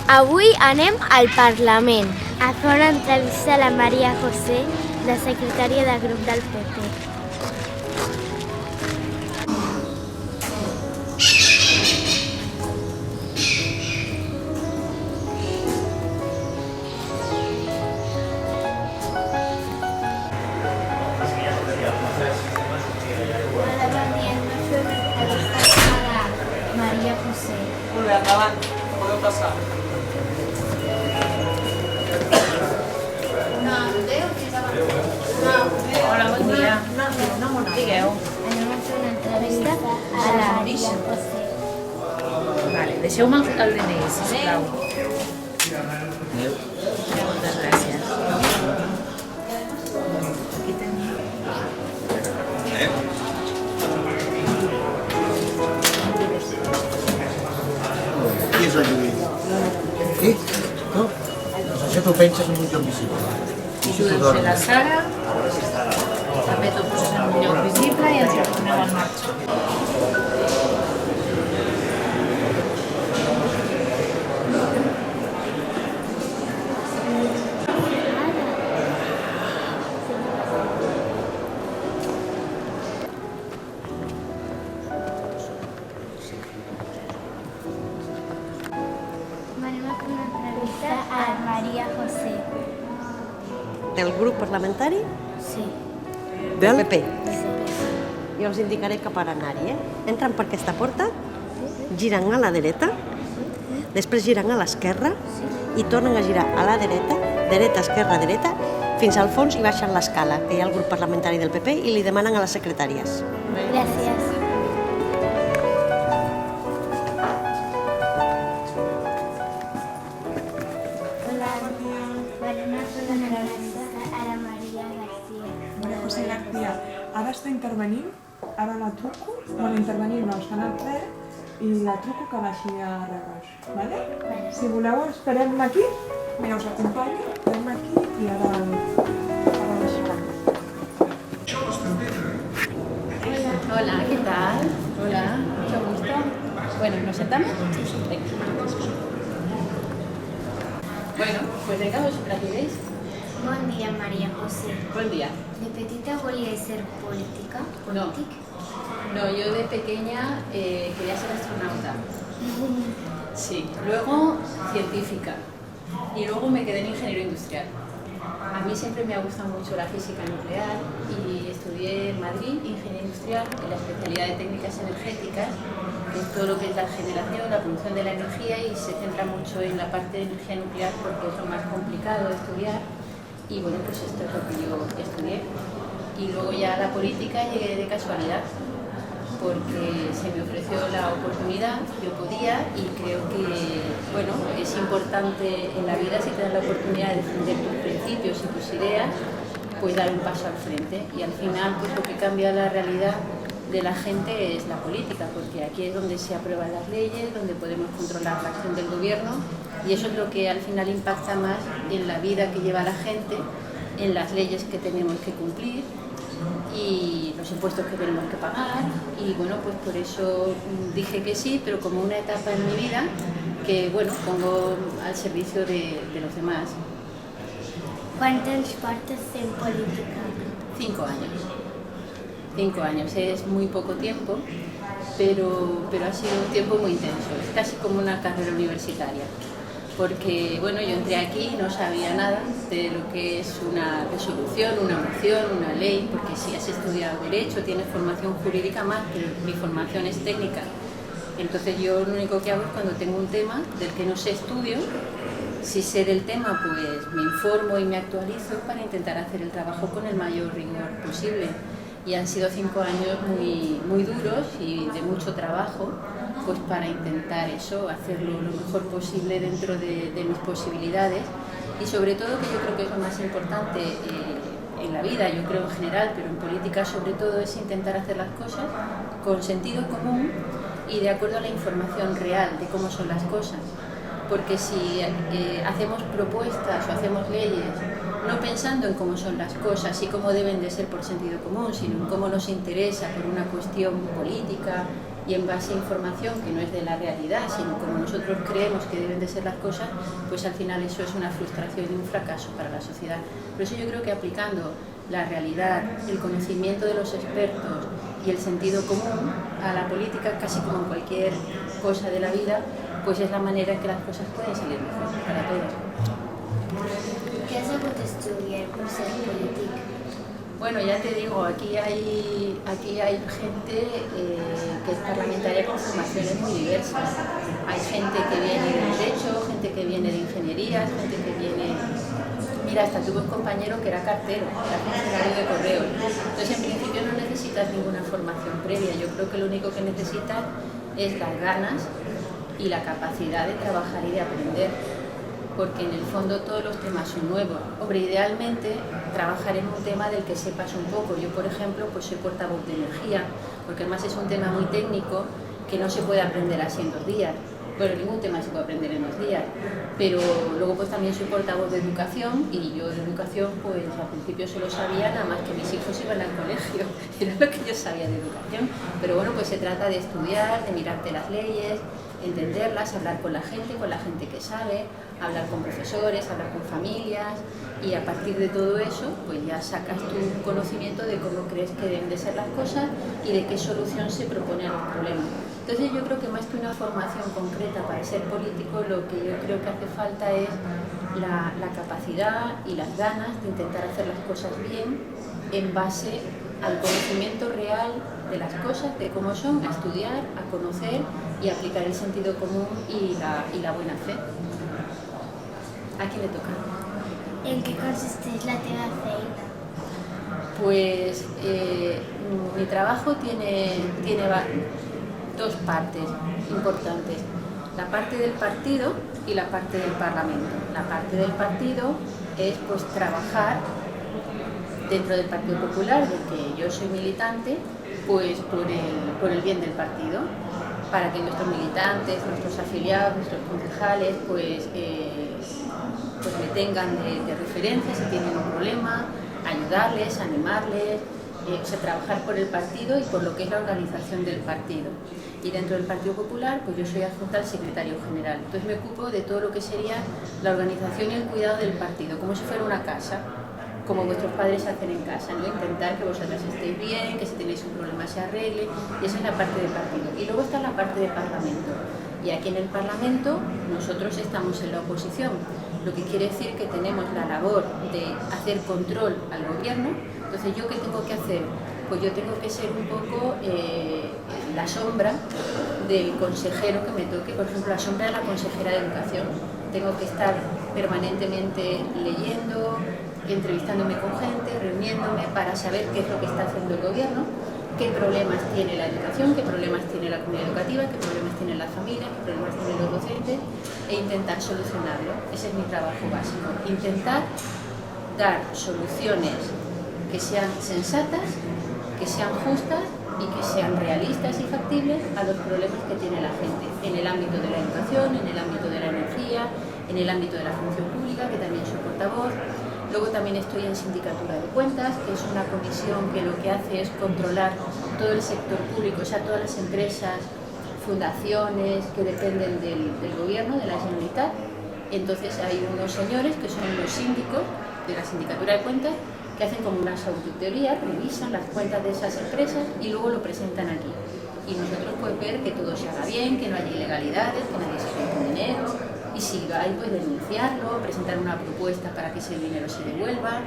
Avui anem al Parlament a fer una entrevista a la María José, la secretària del grup del PP. Hola, bon dia. Hem de fer una entrevista a la María José. Molt bé, endavant. Podeu passar. Hola, bon dia. Digueu. Anem a fer una entrevista a la María José. Vale, deixeu-me el DNI, sisplau. Moltes gràcies. Aquí tenim. Qui és el Lluís? Qui? No? Doncs això t'ho penses en un lloc visible. I tu deus ser la Sara. També t'ho poses en un lloc visible i ens retorneu en marxa. Anem a fer una entrevista a la María José. Del grup parlamentari Sí. del PP. Jo els indicaré cap on anar-hi. Entren per aquesta porta, giren a la dreta, després giren a l'esquerra i tornen a girar a la dreta, dreta, esquerra, dreta, fins al fons i baixen l'escala, que hi ha el grup parlamentari del PP, i li demanen a les secretàries. Gràcies. Hola, anem a fer una entrevista a la María García. Maria José García, ara està intervenint, ara la truco, bueno, intervenint no, està en el ple, i la truco que baixi a Regoix, ¿vale? Si voleu, esperem aquí, mira, us acompanyo, esperem aquí i ara baixarem. Hola, ¿qué tal? Hola, mucho gusto. Bueno, ¿nos sentamos? Venga. Bueno, pues venga, ¿os platiquéis? Bon dia, María José. Buen día. De petita volíais ser política? No. No, yo de pequeña quería ser astronauta. Sí, luego científica y luego me quedé en ingeniero industrial. A mí siempre me ha gustado mucho la física nuclear y estudié en Madrid ingeniería industrial en la especialidad de técnicas energéticas, que es todo lo que es la generación, la producción de la energía, y se centra mucho en la parte de energía nuclear porque es lo más complicado de estudiar. Y bueno, pues esto es lo que yo estudié. Y luego ya a la política llegué de casualidad, porque se me ofreció la oportunidad, yo podía, y creo que bueno, es importante en la vida, si te dan la oportunidad de defender tus principios y tus ideas, pues dar un paso al frente. Y al final, pues lo que cambia la realidad de la gente es la política, porque aquí es donde se aprueban las leyes, donde podemos controlar la acción del gobierno, y eso es lo que al final impacta más en la vida que lleva la gente, en las leyes que tenemos que cumplir y los impuestos que tenemos que pagar. Y bueno, pues por eso dije que sí, pero como una etapa en mi vida que bueno, pongo al servicio de los demás. Quant temps portes en política? 5 años. 5 años, es muy poco tiempo, pero ha sido un tiempo muy intenso, es casi como una carrera universitaria. Porque bueno, yo entré aquí y no sabía nada de lo que es una resolución, una moción, una ley, porque si has estudiado Derecho, tienes formación jurídica más, pero mi formación es técnica. Entonces yo lo único que hago es cuando tengo un tema del que no sé estudio, si sé del tema pues me informo y me actualizo para intentar hacer el trabajo con el mayor rigor posible. Y han sido 5 años muy duros y de mucho trabajo, pues para intentar eso, hacerlo lo mejor posible dentro de mis posibilidades, y sobre todo, que yo creo que es lo más importante en la vida, yo creo en general, pero en política sobre todo, es intentar hacer las cosas con sentido común y de acuerdo a la información real de cómo son las cosas. Porque si hacemos propuestas o hacemos leyes no pensando en cómo son las cosas y cómo deben de ser por sentido común, sino en cómo nos interesa por una cuestión política, y en base a información que no es de la realidad, sino como nosotros creemos que deben de ser las cosas, pues al final eso es una frustración y un fracaso para la sociedad. Por eso yo creo que aplicando la realidad, el conocimiento de los expertos y el sentido común a la política, casi como en cualquier cosa de la vida, pues es la manera en que las cosas pueden salir mejor para todos. Què has hagut d'estudiar per ser polític? Bueno, ya te digo, aquí hay gente que es parlamentaria con formaciones muy diversas. Hay gente que viene de Derecho, gente que viene de Ingeniería, gente que viene... Mira, hasta tuve un compañero que era cartero, era funcionario de correos. Entonces, en principio no necesitas ninguna formación previa. Yo creo que lo único que necesitas es las ganas y la capacidad de trabajar y de aprender, porque en el fondo todos los temas son nuevos. Hombre, idealmente trabajar en un tema del que sepas un poco. Yo, por ejemplo, pues soy portavoz de energía, porque además es un tema muy técnico que no se puede aprender así en 2 días. Bueno, ningún tema se puede aprender en 2 días, pero luego pues también soy portavoz de educación, y yo de educación pues al principio solo sabía nada más que mis hijos iban al colegio, era lo que yo sabía de educación. Pero bueno, pues se trata de estudiar, de mirarte las leyes, entenderlas, hablar con la gente que sabe, hablar con profesores, hablar con familias, y a partir de todo eso pues ya sacas tu conocimiento de cómo crees que deben de ser las cosas y de qué solución se propone a los problemas. Entonces yo creo que más que una formación concreta para ser político, lo que yo creo que hace falta es la capacidad y las ganas de intentar hacer las cosas bien en base al conocimiento real de las cosas, de cómo son, a estudiar, a conocer y aplicar el sentido común y la buena fe. ¿A quién le toca? En què consisteix la teva feina? Pues mi trabajo tiene 2 partes importantes, la parte del partido y la parte del Parlamento. La parte del partido es pues trabajar dentro del Partido Popular, del que yo soy militante, pues por el bien del partido, para que nuestros militantes, nuestros afiliados, nuestros concejales pues me tengan de referencia si tienen un problema, ayudarles, animarles, trabajar por el partido y por lo que es la organización del partido. Y dentro del Partido Popular, pues yo soy adjunta al secretario general. Entonces me ocupo de todo lo que sería la organización y el cuidado del partido, como si fuera una casa, como vuestros padres hacen en casa, ¿no? Intentar que vosotros estéis bien, que si tenéis un problema se arregle, y esa es la parte del partido. Y luego está la parte del Parlamento. Y aquí en el Parlamento nosotros estamos en la oposición, lo que quiere decir que tenemos la labor de hacer control al gobierno. Entonces, ¿yo qué tengo que hacer? Pues yo tengo que ser un poco la sombra del consejero que me toque, por ejemplo, la sombra de la consejera de Educación. Tengo que estar permanentemente leyendo, entrevistándome con gente, reuniéndome para saber qué es lo que está haciendo el gobierno, qué problemas tiene la educación, qué problemas tiene la comunidad educativa, qué problemas tienen las familias, qué problemas tienen los docentes, e intentar solucionarlo. Ese es mi trabajo básico, intentar dar soluciones que sean sensatas, que sean justas y que sean realistas y factibles a los problemas que tiene la gente, en el ámbito de la educación, en el ámbito de la energía, en el ámbito de la función pública, que también soy portavoz. Luego también estoy en Sindicatura de Cuentas, que es una comisión que lo que hace es controlar todo el sector público, o sea, todas las empresas, fundaciones que dependen del gobierno, de la Generalitat. Entonces hay unos señores que son los síndicos de la Sindicatura de Cuentas que hacen como unas auditorías, revisan las cuentas de esas empresas y luego lo presentan aquí. Y nosotros podemos ver que todo se haga bien, que no haya ilegalidades, que nadie se quede con dinero, y si hay, pues denunciarlo, presentar una propuesta para que ese dinero se devuelva.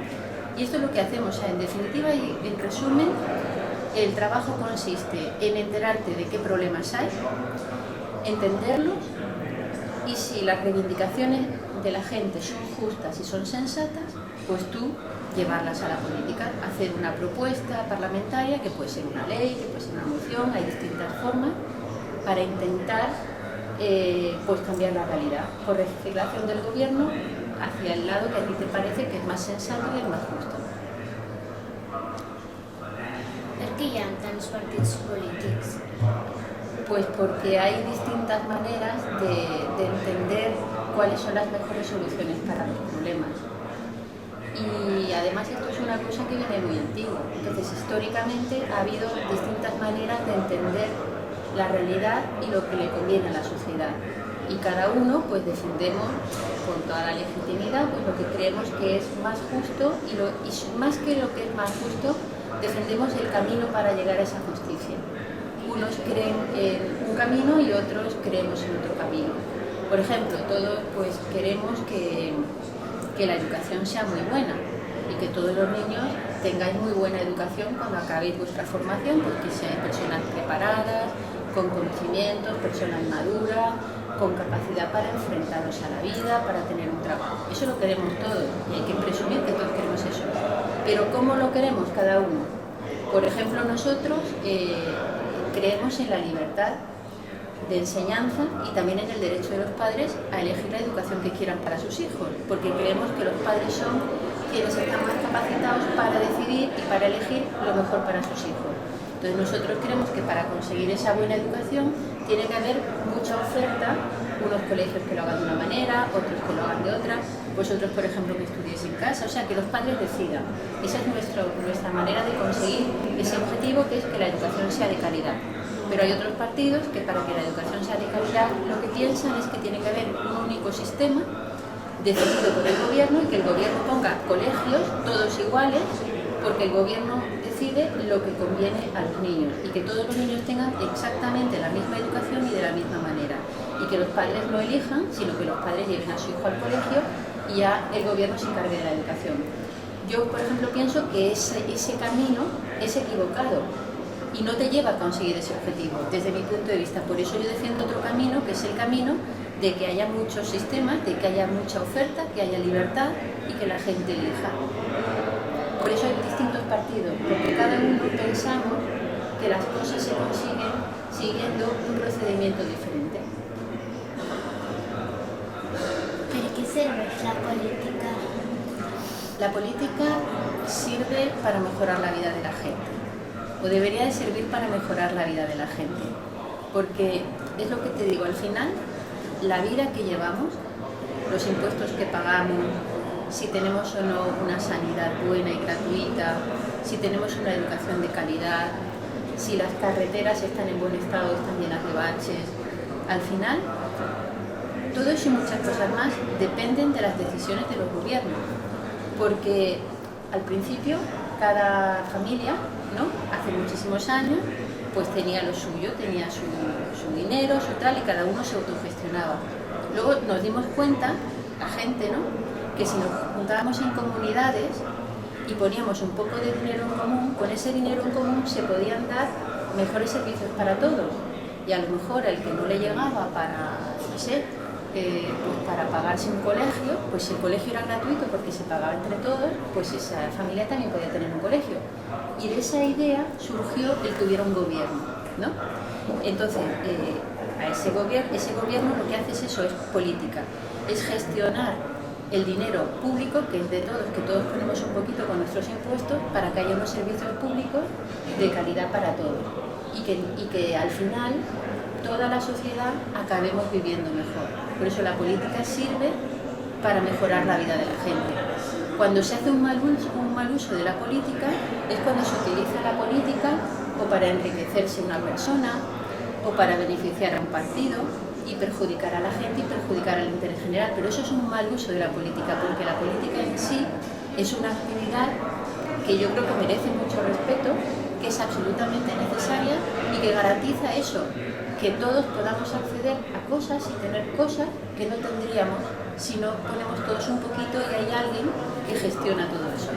Y esto es lo que hacemos, o sea, en definitiva y en resumen, el trabajo consiste en enterarte de qué problemas hay, entenderlos, y si las reivindicaciones de la gente son justas y son sensatas, pues tú llevarlas a la política, hacer una propuesta parlamentaria, que puede ser una ley, que puede ser una moción, hay distintas formas para intentar pues cambiar la realidad, por legislación del gobierno hacia el lado que a ti te parece que es más sensato y es más justo. Per què hi ha tants partits polítics? Pues porque hay distintas maneras de entender cuáles son las mejores soluciones para los problemas. Y además esto es una cosa que viene muy antigua. Entonces, históricamente ha habido distintas maneras de entender la realidad y lo que le conviene a la sociedad. Y cada uno pues defendemos con toda la legitimidad pues, lo que creemos que es más justo y más que lo que es más justo, defendemos el camino para llegar a esa justicia. Unos creen en un camino y otros creemos en otro camino. Por ejemplo, todos pues, queremos que la educación sea muy buena y que todos los niños tengáis muy buena educación cuando acabéis vuestra formación, pues que seáis personas preparadas, con conocimientos, personas maduras, con capacidad para enfrentaros a la vida, para tener un trabajo. Eso lo queremos todos y hay que presumir que todos queremos eso. Pero ¿cómo lo queremos cada uno? Por ejemplo, nosotros creemos en la libertad de enseñanza y también en el derecho de los padres a elegir la educación que quieran para sus hijos, porque creemos que los padres son quienes están más capacitados para decidir y para elegir lo mejor para sus hijos. Entonces nosotros creemos que para conseguir esa buena educación tiene que haber mucha oferta, unos colegios que lo hagan de una manera, otros que lo hagan de otra, vosotros por ejemplo que estudiéis en casa, o sea que los padres decidan. Esa es nuestra manera de conseguir ese objetivo, que es que la educación sea de calidad. Pero hay otros partidos que para que la educación sea de calidad lo que piensan es que tiene que haber un único sistema decidido por el gobierno y que el gobierno ponga colegios todos iguales porque el gobierno decide lo que conviene a los niños y que todos los niños tengan exactamente la misma educación y de la misma manera y que los padres no elijan, sino que los padres lleven a su hijo al colegio y ya el gobierno se encargue de la educación. Yo, por ejemplo, pienso que ese camino es equivocado y no te lleva a conseguir ese objetivo, desde mi punto de vista. Por eso yo defiendo otro camino, que es el camino de que haya muchos sistemas, de que haya mucha oferta, que haya libertad y que la gente elija. Por eso hay distintos partidos, porque cada uno pensamos que las cosas se consiguen siguiendo un procedimiento diferente. ¿Para qué sirve la política? La política sirve para mejorar la vida de la gente, o debería de servir para mejorar la vida de la gente, porque es lo que te digo, al final, la vida que llevamos, los impuestos que pagamos, si tenemos o no una sanidad buena y gratuita, si tenemos una educación de calidad, si las carreteras están en buen estado, están llenas de baches, al final, todo eso y muchas cosas más dependen de las decisiones de los gobiernos, porque al principio cada familia, ¿no? Hace muchísimos años, pues tenía lo suyo, tenía su dinero, su tal, y cada uno se autogestionaba. Luego nos dimos cuenta, la gente, ¿no?, que si nos juntábamos en comunidades y poníamos un poco de dinero en común, con ese dinero en común se podían dar mejores servicios para todos. Y a lo mejor el que no le llegaba para, no sé, pues para pagarse un colegio, pues si el colegio era gratuito porque se pagaba entre todos, pues esa familia también podía tener un colegio. Y de esa idea surgió el que hubiera un gobierno, ¿no? Entonces, ese gobierno lo que hace es eso, es política, es gestionar el dinero público, que es de todos, que todos ponemos un poquito con nuestros impuestos, para que haya unos servicios públicos de calidad para todos y que al final toda la sociedad acabemos viviendo mejor. Por eso la política sirve para mejorar la vida de la gente. Cuando se hace un mal uso de la política es cuando se utiliza la política o para enriquecerse una persona o para beneficiar a un partido y perjudicar a la gente y perjudicar al interés general. Pero eso es un mal uso de la política, porque la política en sí es una actividad que yo creo que merece mucho respeto, que es absolutamente necesaria y que garantiza eso, que todos podamos acceder a cosas y tener cosas que no tendríamos si no ponemos todos un poquito y hay alguien que gestiona todo eso.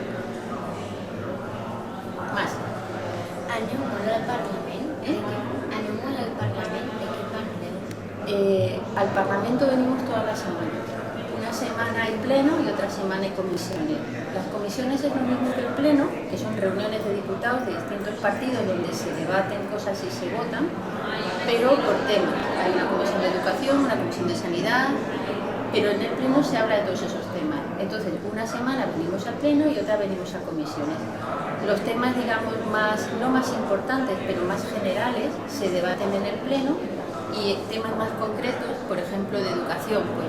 Más. Anem molt al Parlament. Anem molt al Parlament. De què parleu? Al Parlamento venimos todas las semanas. Una semana hay pleno y otra semana hay comisiones. Las comisiones es lo mismo que el pleno, que son reuniones de diputados de distintos partidos donde se debaten cosas y se votan, pero por temas. Hay una comisión de educación, una comisión de sanidad, pero en el pleno se habla de todos esos temas. Entonces, una semana venimos al pleno y otra venimos a comisiones. Los temas, digamos, no más importantes, pero más generales, se debaten en el pleno, y temas más concretos, por ejemplo, de educación, pues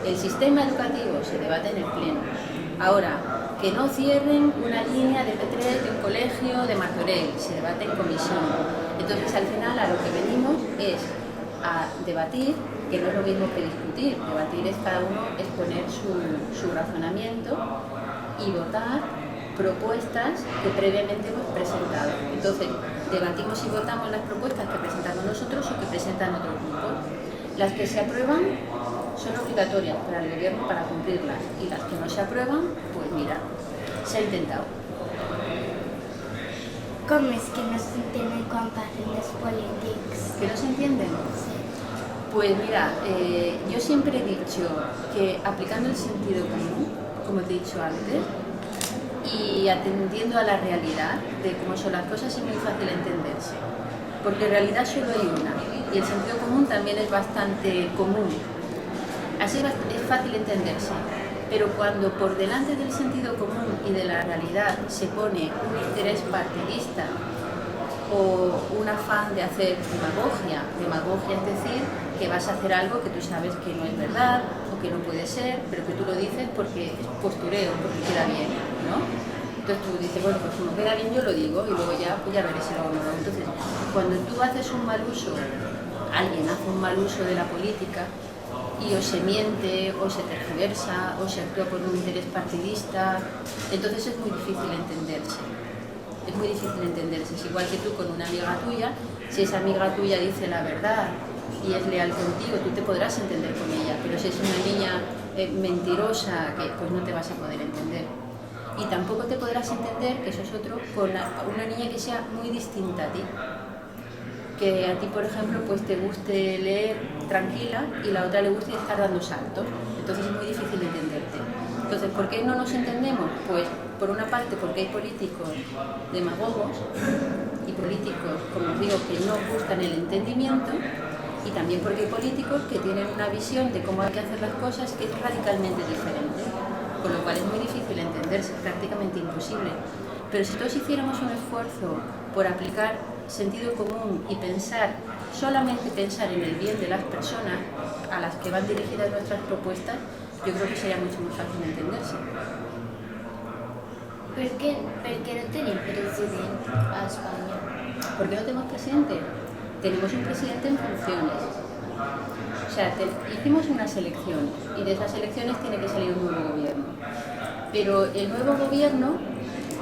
el sistema educativo se debate en el pleno. Ahora, que no cierren una línea de P3 de un colegio de Martorell, se debate en comisión. Entonces al final a lo que venimos es a debatir, que no es lo mismo que discutir. Debatir es cada uno exponer su razonamiento y votar propuestas que previamente hemos presentado. Entonces debatimos y votamos las propuestas que presentamos nosotros o que presentan otros grupos. Las que se aprueban son obligatorias para el gobierno para cumplirlas, y las que no se aprueban, pues mira, se ha intentado. Com és que no s'entenen quan parlen dels polítics? ¿Que no se entienden? Pues mira, yo siempre he dicho que aplicando el sentido común, como te he dicho antes, y atendiendo a la realidad de cómo son las cosas, es muy fácil entenderse. Porque en realidad solo hay una, y el sentido común también es bastante común. Así es fácil entenderse, pero cuando por delante del sentido común y de la realidad se pone un interés partidista o un afán de hacer demagogia es decir, que vas a hacer algo que tú sabes que no es verdad o que no puede ser, pero que tú lo dices porque es postureo, porque queda bien, ¿no? Entonces tú dices, bueno, pues como queda bien yo lo digo y luego ya, pues ya veré si lo hago o no. Entonces, cuando tú haces un mal uso, alguien hace un mal uso de la política, y o se miente, o se tergiversa, o se actúa por un interés partidista, entonces es muy difícil entenderse. Es muy difícil entenderse. Es igual que tú con una amiga tuya, si esa amiga tuya dice la verdad y es leal contigo, tú te podrás entender con ella, pero si es una niña mentirosa, pues no te vas a poder entender. Y tampoco te podrás entender, que eso es otro, con una niña que sea muy distinta a ti. Que a ti, por ejemplo, pues te guste leer tranquila y la otra le guste estar dando saltos. Entonces es muy difícil entenderte. Entonces, ¿por qué no nos entendemos? Pues, por una parte, porque hay políticos demagogos y políticos, como os digo, que no buscan el entendimiento, y también porque hay políticos que tienen una visión de cómo hay que hacer las cosas que es radicalmente diferente, con lo cual es muy difícil entenderse, prácticamente imposible. Pero si todos hiciéramos un esfuerzo por aplicar sentido común y solamente pensar en el bien de las personas a las que van dirigidas nuestras propuestas, yo creo que sería mucho más fácil entenderse. Per què no tenim president a Espanya? ¿Por qué no tenemos presidente? Tenemos un presidente en funciones. O sea, hicimos unas elecciones y de esas elecciones tiene que salir un nuevo gobierno. Pero el nuevo gobierno,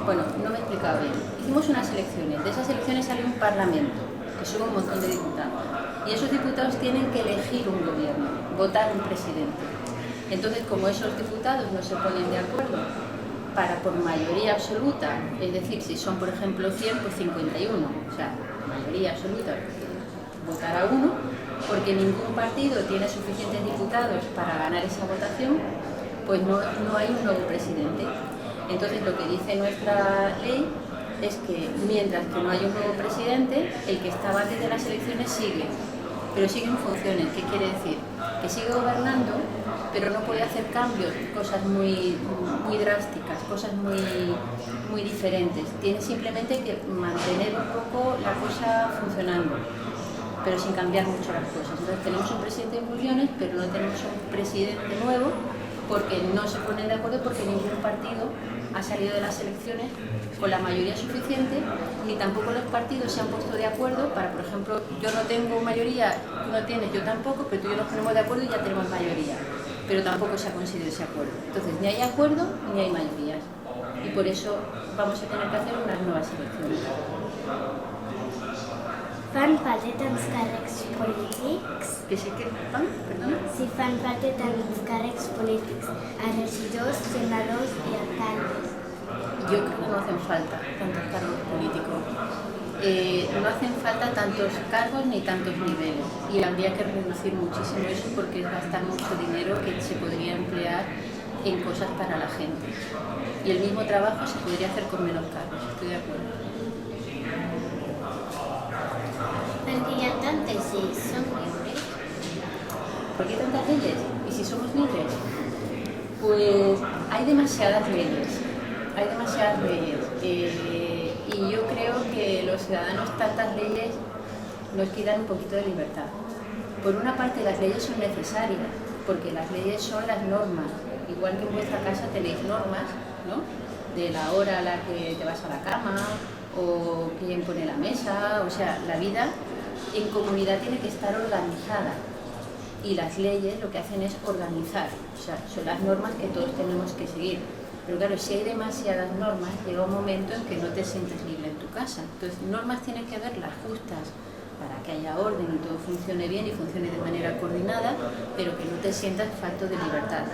bueno, no me he explicado bien. Hicimos unas elecciones, de esas elecciones sale un parlamento, que son un montón de diputados. Y esos diputados tienen que elegir un gobierno, votar un presidente. Entonces, como esos diputados no se ponen de acuerdo para por mayoría absoluta, es decir, si son por ejemplo 100, pues 51, o sea, mayoría absoluta, votar a uno, porque ningún partido tiene suficientes diputados para ganar esa votación, pues no hay un nuevo presidente. Entonces lo que dice nuestra ley es que mientras que no haya un nuevo presidente, el que estaba antes de las elecciones sigue, pero sigue en funciones. ¿Qué quiere decir? Que sigue gobernando, pero no puede hacer cambios, cosas muy drásticas, cosas muy diferentes. Tiene simplemente que mantener un poco la cosa funcionando, pero sin cambiar mucho las cosas. Entonces tenemos un presidente en funciones, pero no tenemos un presidente nuevo, porque no se ponen de acuerdo, porque ningún partido ha salido de las elecciones con la mayoría suficiente, ni tampoco los partidos se han puesto de acuerdo para, por ejemplo, yo no tengo mayoría, tú no tienes, yo tampoco, pero tú y yo nos ponemos de acuerdo y ya tenemos mayoría, pero tampoco se ha conseguido ese acuerdo. Entonces, ni hay acuerdo ni hay mayorías, y por eso vamos a tener que hacer unas nuevas elecciones. Fan falta tants càrrecs polítics? ¿Que sí que fan? Perdona. Si fan falta tants càrrecs polítics, a regidors, senadors i alcaldes. Yo creo que no hacen falta tantos cargos políticos. No hacen falta tantos cargos ni tantos niveles. Y habría que reducir muchísimo eso, porque es gastar mucho dinero que se podría emplear en cosas para la gente. Y el mismo trabajo se podría hacer con menos cargos, estoy de acuerdo. Perquè hi ha tantes lleis, són lliures? ¿Por qué tantas leyes? ¿Y si somos libres? Pues hay demasiadas leyes. Hay demasiadas leyes. Y yo creo que los ciudadanos tantas leyes nos quitan un poquito de libertad. Por una parte, las leyes son necesarias, porque las leyes son las normas. Igual que en vuestra casa tenéis normas, ¿no? de la hora a la que te vas a la cama, o quién pone la mesa. O sea, la vida en comunidad tiene que estar organizada, y las leyes lo que hacen es organizar, o sea, son las normas que todos tenemos que seguir. Pero claro, si hay demasiadas normas, llega un momento en que no te sientes libre en tu casa. Entonces, normas tienen que haber las justas para que haya orden y todo funcione bien y funcione de manera coordinada, pero que no te sientas falto de libertad.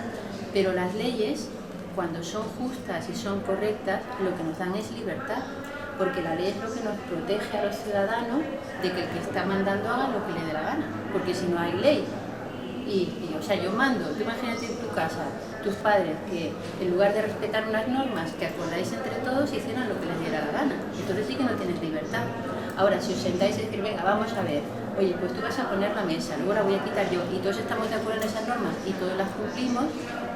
Pero las leyes, cuando son justas y son correctas, lo que nos dan es libertad, porque la ley es lo que nos protege a los ciudadanos de que el que está mandando haga lo que le dé la gana, porque si no hay ley, o sea, yo mando, tú imagínate en tu casa, tus padres, que en lugar de respetar unas normas que acordáis entre todos, hicieran lo que les diera la gana. Entonces sí que no tienes libertad. Ahora, si os sentáis y decir, venga, vamos a ver, oye, pues tú vas a poner la mesa, luego la voy a quitar yo, y todos estamos de acuerdo en esas normas y todos las cumplimos,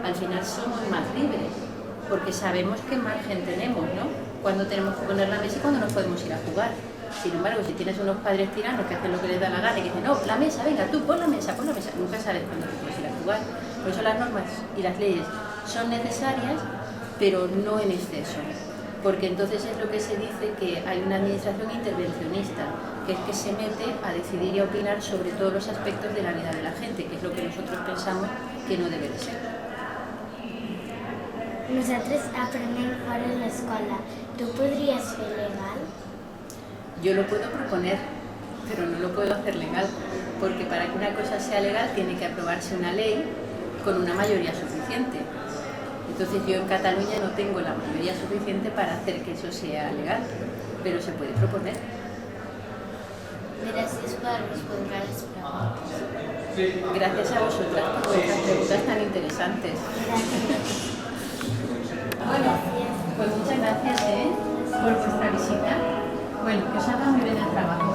al final somos más libres, porque sabemos qué margen tenemos, ¿no? Cuando tenemos que poner la mesa y cuando nos podemos ir a jugar. Sin embargo, si tienes unos padres tiranos que hacen lo que les da la gana y que dicen, no, la mesa, venga, tú, pon la mesa, nunca sabes cuándo te puedes ir a jugar. Por eso las normas y las leyes son necesarias, pero no en exceso. Porque entonces es lo que se dice, que hay una administración intervencionista, que es que se mete a decidir y a opinar sobre todos los aspectos de la vida de la gente, que es lo que nosotros pensamos que no debe de ser. Nosaltres aprenem fora de l'escola. Tu podries fer legal? Yo lo puedo proponer, pero no lo puedo hacer legal, porque para que una cosa sea legal tiene que aprobarse una ley con una mayoría suficiente. Entonces yo en Cataluña no tengo la mayoría suficiente para hacer que eso sea legal, pero se puede proponer. Gràcies per respondre a les preguntes. Gracias a vosotras por vuestras preguntas tan interesantes. Bueno, pues muchas gracias por vuestra visita. Bueno, que os haga muy bien el trabajo.